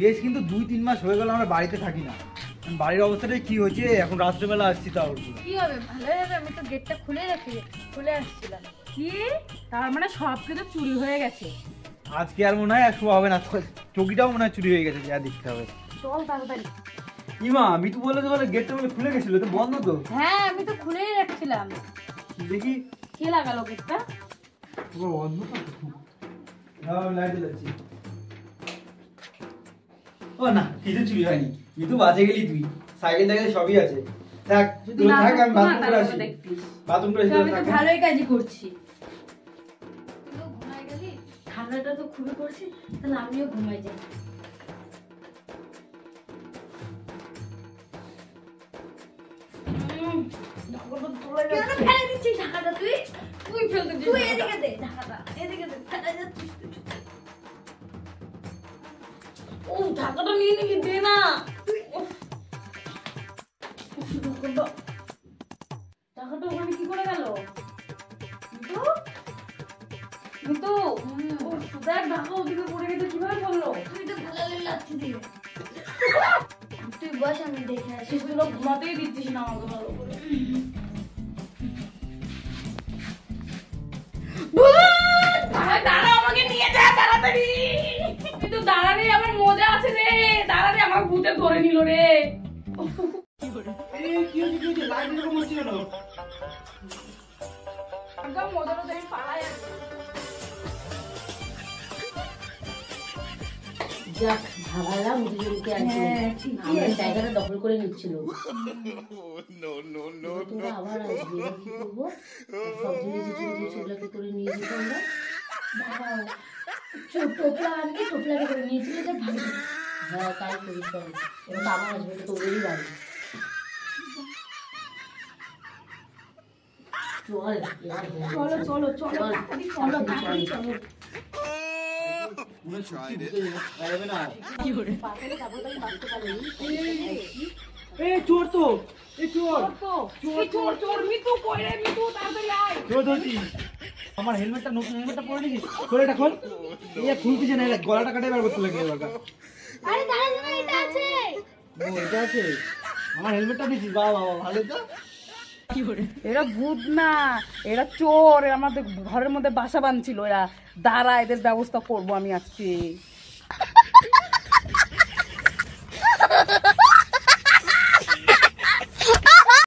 বেশ কিন্তু 2-3 মাস হয়ে গেল আমরা বাড়িতে থাকি না। বাড়ির অবস্থাটা কি হয়েছে, এখন রাত্রেবেলা আসছি তাও কি হবে, ভালোই হবে। আমি তো গেটটা খুলে আসছিলাম। কি তার মানে সব কিছু চুরি হয়ে গেছে? আজকে আর মনে হয় আর শোয়া হবে না, চৌকিটাও মনে হয় চুরি হয়ে গেছে, যা দেখতে হবে। চল তাড়াতাড়ি। ইমা আমি তো বলে গেটটা বলে খুলে গেছিল, তো বন্ধ তো। হ্যাঁ আমি তো খুলেই রাখছিলাম। দেখি কে লাগালো গেটটা? বন্ধ তো। আমি লাইট জ্বালাচ্ছি। ও না, কিছু চুরি হয়নি। তুই তো বাজে গেলি, তুই সাইকেল টাইকেল সবই আছে। থাক তুই থাক, আমি বাথরুম করে আসি। বাথরুম করে আসি। আমি তো ভালোই কাজই করছি। তুইও ঘুমাই গেলি, ঠান্ডাটা তো খুবই পড়ছে, তাহলে আমিও ঘুমাই যাই। কেন ফেলে দিচ্ছিস ঢাকাটা? তুই ফেলতে দিস। তুই এদিকে দে ঢাকাটা, এদিকে দে, ফেলে যাচ্ছিস তুই। ও ঢাকাটা নিয়ে নিবি, দে না তুই। ঢাকাটা ওখানে কি করে গেল? মিতু দেখ, ঢাকা ওদিকে পড়ে গেছে, কিভাবে বললো? তুই তো গুলালে লাচ্ছি দিয়ে। তুই বস, আমি দেখে আসি। তুই তো ঘুমাতেই দিচ্ছিস না আমাকে ভালো করে। দাঁড়া, আমাকে নিয়ে যা তাড়াতাড়ি। কিন্তু দাঁড়া রে, আমার মজা আছে রে। দাঁড়া রে, আমার ভূতে ধরে নিল রে। মজাটা দেখে পালাই আছে। যাক ভাবালাম দুজনকে একদম আমার জায়গাটা দখল করে নিচ্ছিল। তোরা আবার আসবে, এবার কি করবো? সব জিনিস সেগুলোকে করে নিয়ে যেত আমরা। টোপলা আনবি, টোপলাকে করে নিয়েছিল যে ভালো। হ্যাঁ তাই করিস তাহলে। এবার বাবা আসবে তো তোদেরই বাড়ি। চলো চলো চলো চলো চলো চলো। চোর তো, চোর চোর চোর মিতু কই রে? মিতু তাড়াতাড়ি আয়। চোর ধরছি। আমার হেলমেটটা, নতুন হেলমেটটা পরে নিয়েছিস? খোল এটা, খোল। এই খুলতেছে না, গলাটা কাটে বার করতে লাগে এবারটা। আরে দাঁড়া দাঁড়া, এটা আছে। ও এটা আছে, আমার হেলমেটটা দিছিস? বাবা বাবা, ভালো তো। এরা ভূত না, এরা চোর। আমাদের ঘরের মধ্যে বাসা বাঁধছিল এরা। দাঁড়া, এদের ব্যবস্থা করবো আমি আজকে।